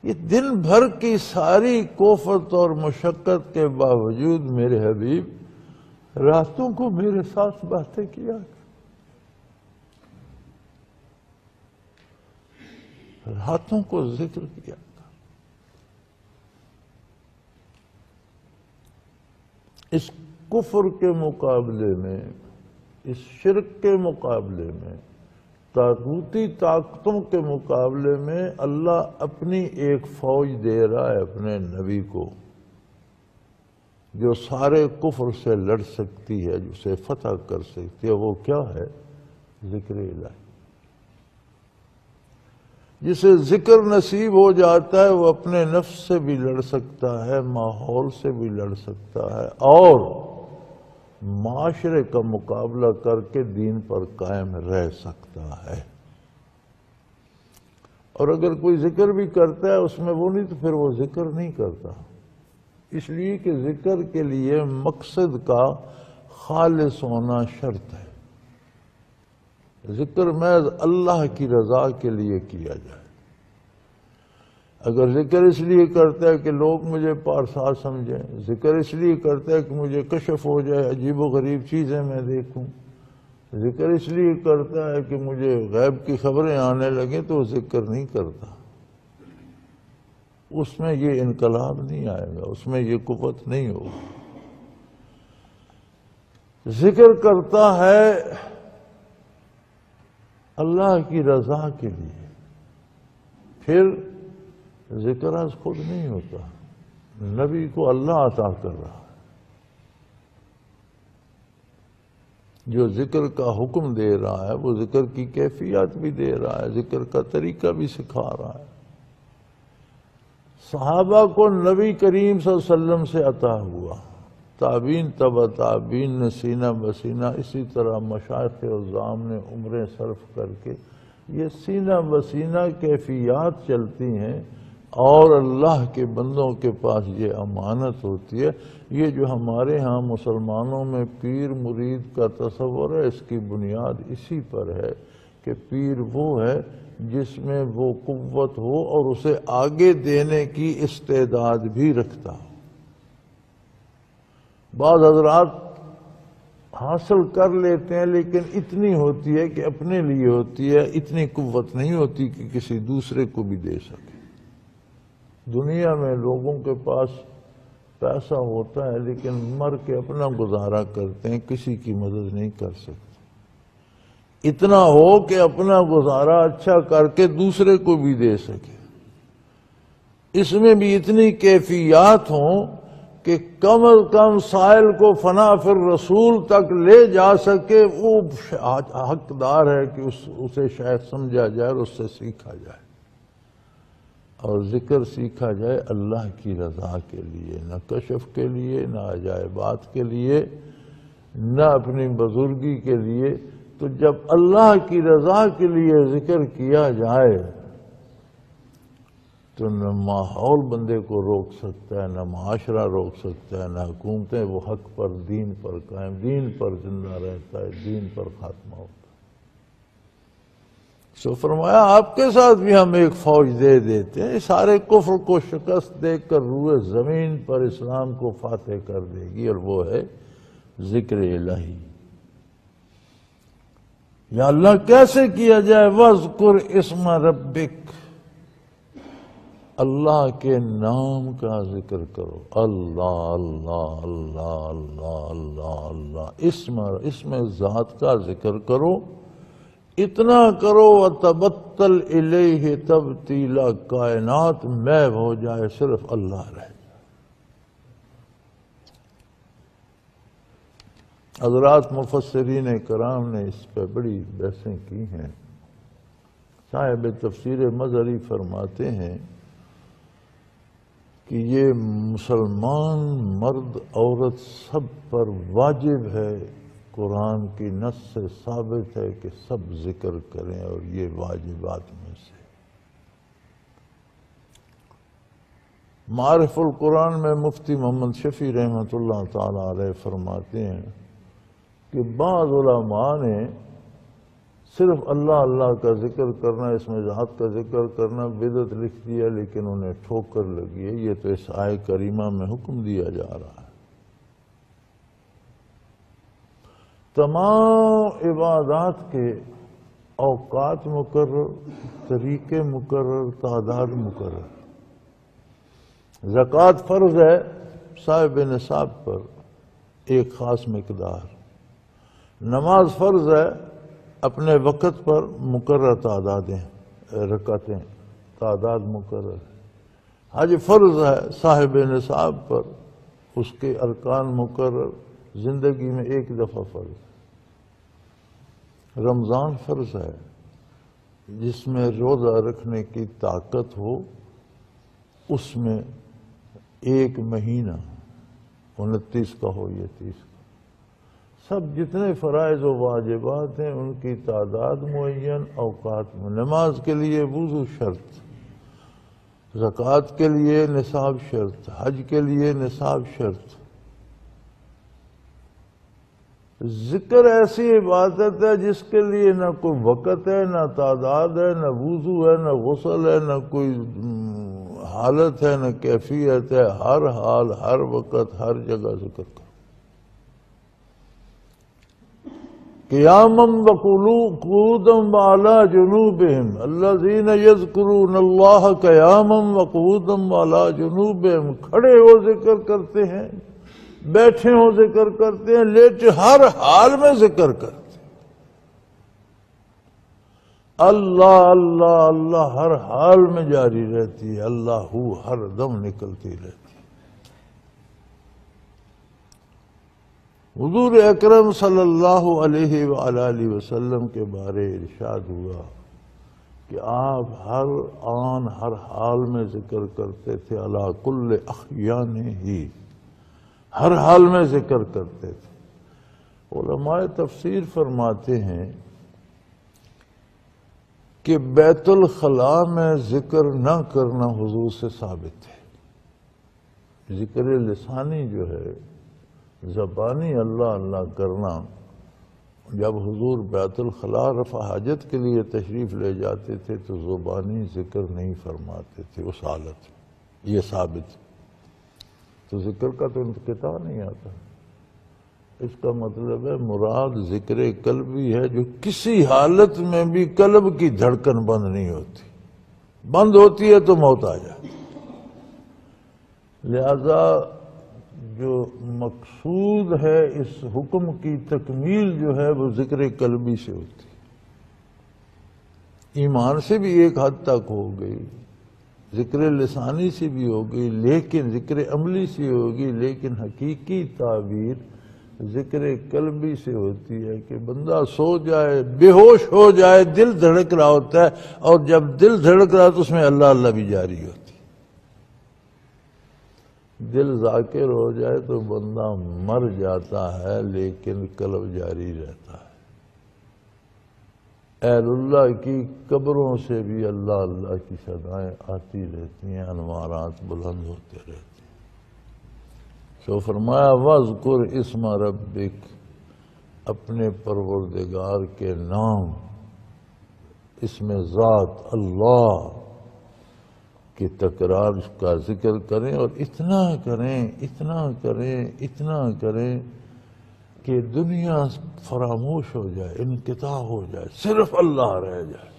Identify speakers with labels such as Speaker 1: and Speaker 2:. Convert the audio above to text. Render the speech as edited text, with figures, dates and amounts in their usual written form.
Speaker 1: یہ دن بھر کی ساری کوفت اور مشقت کے باوجود میرے حبیب راتوں کو میرے ساتھ باتیں کیا، راتوں کو ذکر کیا۔ اس کفر کے مقابلے میں، اس شرک کے مقابلے میں، طاغوتی طاقتوں کے مقابلے میں اللہ اپنی ایک فوج دے رہا ہے اپنے نبی کو، جو سارے کفر سے لڑ سکتی ہے، جسے فتح کر سکتی ہے۔ وہ کیا ہے؟ ذکر الہی۔ جسے ذکر نصیب ہو جاتا ہے وہ اپنے نفس سے بھی لڑ سکتا ہے، ماحول سے بھی لڑ سکتا ہے، اور معاشرے کا مقابلہ کر کے دین پر قائم رہ سکتا ہے۔ اور اگر کوئی ذکر بھی کرتا ہے اس میں وہ نہیں تو پھر وہ ذکر نہیں کرتا، اس لیے کہ ذکر کے لیے مقصد کا خالص ہونا شرط ہے۔ ذکر محض اللہ کی رضا کے لیے کیا جائے۔ اگر ذکر اس لیے کرتا ہے کہ لوگ مجھے پارسا سمجھیں، ذکر اس لیے کرتا ہے کہ مجھے کشف ہو جائے، عجیب و غریب چیزیں میں دیکھوں، ذکر اس لیے کرتا ہے کہ مجھے غیب کی خبریں آنے لگیں، تو ذکر نہیں کرتا۔ اس میں یہ انقلاب نہیں آئے گا، اس میں یہ قوت نہیں ہوگی۔ ذکر کرتا ہے اللہ کی رضا کے لیے، پھر ذکر از خود نہیں ہوتا، نبی کو اللہ عطا کر رہا ہے، جو ذکر کا حکم دے رہا ہے وہ ذکر کی کیفیت بھی دے رہا ہے، ذکر کا طریقہ بھی سکھا رہا ہے۔ صحابہ کو نبی کریم صلی اللہ علیہ وسلم سے عطا ہوا، تابعین تبع تابعین نے سینہ بسینہ، اسی طرح مشائخ عظام نے عمریں صرف کر کے یہ سینہ بسینہ کیفیات چلتی ہیں، اور اللہ کے بندوں کے پاس یہ امانت ہوتی ہے۔ یہ جو ہمارے ہاں مسلمانوں میں پیر مرید کا تصور ہے، اس کی بنیاد اسی پر ہے کہ پیر وہ ہے جس میں وہ قوت ہو اور اسے آگے دینے کی استعداد بھی رکھتا ہو۔ بعض حضرات حاصل کر لیتے ہیں لیکن اتنی ہوتی ہے کہ اپنے لیے ہوتی ہے، اتنی قوت نہیں ہوتی کہ کسی دوسرے کو بھی دے سکے۔ دنیا میں لوگوں کے پاس پیسہ ہوتا ہے لیکن مر کے اپنا گزارا کرتے ہیں، کسی کی مدد نہیں کر سکتے۔ اتنا ہو کہ اپنا گزارا اچھا کر کے دوسرے کو بھی دے سکے، اس میں بھی اتنی کیفیات ہوں کہ کم از کم سائل کو فنا فی الرسول تک لے جا سکے، وہ حقدار ہے کہ اسے شاید سمجھا جائے اور اس سے سیکھا جائے، اور ذکر سیکھا جائے اللہ کی رضا کے لیے، نہ کشف کے لیے، نہ عجائبات کے لیے، نہ اپنی بزرگی کے لیے۔ تو جب اللہ کی رضا کے لیے ذکر کیا جائے تو نہ ماحول بندے کو روک سکتا ہے، نہ معاشرہ روک سکتا ہے، نہ حکومتیں، وہ حق پر، دین پر قائم، دین پر زندہ رہتا ہے، دین پر خاتمہ ہوتا ہے۔ سو فرمایا آپ کے ساتھ بھی ہم ایک فوج دے دیتے ہیں، سارے کفر کو شکست دے کر روئے زمین پر اسلام کو فاتح کر دے گی، اور وہ ہے ذکر الہی۔ یا اللہ کیسے کیا جائے؟ وَاذْكُرْ اسْمَ رَبِّكَ، اللہ کے نام کا ذکر کرو، اللہ اللہ اللہ اللہ اللہ اللہ، اسم ذات کا ذکر کرو، اتنا کرو وَتَبَتَّلْ إِلَيْهِ تَبْتِيلًا، کائنات محو ہو جائے، صرف اللہ رہ جائے۔ حضرات مفسرین کرام نے اس پہ بڑی بحثیں کی ہیں۔ صاحب تفسیر مظہری فرماتے ہیں کہ یہ مسلمان مرد عورت سب پر واجب ہے، قرآن کی نص سے ثابت ہے کہ سب ذکر کریں، اور یہ واجبات میں سے۔ معارف القرآن میں مفتی محمد شفیع رحمۃ اللہ تعالی علیہ فرماتے ہیں کہ بعض علماء نے صرف اللہ اللہ کا ذکر کرنا، اس میں ذات کا ذکر کرنا بدعت لکھ دیا، لیکن انہیں ٹھوکر لگی ہے۔ یہ تو اس آیت کریمہ میں حکم دیا جا رہا ہے۔ تمام عبادات کے اوقات مقرر، طریقے مقرر، تعداد مقرر۔ زکوٰۃ فرض ہے صاحب نصاب پر ایک خاص مقدار، نماز فرض ہے اپنے وقت پر مقرر تعدادیں، رکعتیں، تعداد مقرر۔ حج فرض ہے صاحب نصاب پر، اس کے ارکان مقرر، زندگی میں ایک دفعہ فرض۔ رمضان فرض ہے جس میں روزہ رکھنے کی طاقت ہو، اس میں ایک مہینہ 29 کا ہو یا 30 کا۔ سب جتنے فرائض و واجبات ہیں ان کی تعداد معین، اوقات میں۔ نماز کے لیے وضو شرط، زکوٰۃ کے لیے نصاب شرط، حج کے لیے نصاب شرط۔ ذکر ایسی عبادت ہے جس کے لیے نہ کوئی وقت ہے، نہ تعداد ہے، نہ وضو ہے، نہ غسل ہے، نہ کوئی حالت ہے، نہ کیفیت ہے۔ ہر حال، ہر وقت، ہر جگہ ذکر کرو۔ قیاما وقعودا وعلی جنوبہم الذین یذکرون اللہ قیاما وقعودا وعلی جنوبہم۔ کھڑے ہو ذکر کرتے ہیں، بیٹھے ہو ذکر کرتے ہیں، لیٹے، ہر حال میں ذکر کرتے ہیں۔ اللہ اللہ اللہ ہر حال میں جاری رہتی ہے، اللہ ہر دم نکلتی رہتی ہے۔ حضور اکرم صلی اللہ علیہ وآلہ وسلم کے بارے ارشاد ہوا کہ آپ ہر آن، ہر حال میں ذکر کرتے تھے، علی کل احیانہ، ہر حال میں ذکر کرتے تھے۔ علماء تفسیر فرماتے ہیں کہ بیت الخلاء میں ذکر نہ کرنا حضور سے ثابت ہے۔ ذکر لسانی جو ہے، زبانی اللہ اللہ کرنا، جب حضور بیت الخلاء رفع حاجت کے لیے تشریف لے جاتے تھے تو زبانی ذکر نہیں فرماتے تھے اس حالت میں، یہ ثابت۔ تو ذکر کا تو انقطاع نہیں آتا۔ اس کا مطلب ہے مراد ذکر قلبی ہے، جو کسی حالت میں بھی قلب کی دھڑکن بند نہیں ہوتی، بند ہوتی ہے تو موت آ جاتی۔ لہذا جو مقصود ہے اس حکم کی تکمیل جو ہے وہ ذکر قلبی سے ہوتی ہے۔ ایمان سے بھی ایک حد تک ہو گئی، ذکر لسانی سے بھی ہو گئی، لیکن ذکر عملی سے ہوگی، لیکن حقیقی تعبیر ذکر قلبی سے ہوتی ہے کہ بندہ سو جائے، بے ہوش ہو جائے، دل دھڑک رہا ہوتا ہے، اور جب دل دھڑک رہا تو اس میں اللہ اللہ بھی جاری ہوتی ہے۔ دل ذاکر ہو جائے تو بندہ مر جاتا ہے، لیکن قلب جاری رہتا ہے۔ اہل اللہ کی قبروں سے بھی اللہ اللہ کی صدائیں آتی رہتی ہیں، انوارات بلند ہوتے رہتے ہیں۔ سو فرمایا وَاذْكُرْ اسْمَ رَبِّكَ، اپنے پروردگار کے نام، اس میں ذات اللہ کی تکرار کا ذکر کریں، اور اتنا کریں، اتنا کریں، اتنا کریں کہ دنیا فراموش ہو جائے، انقطاع ہو جائے، صرف اللہ رہ جائے۔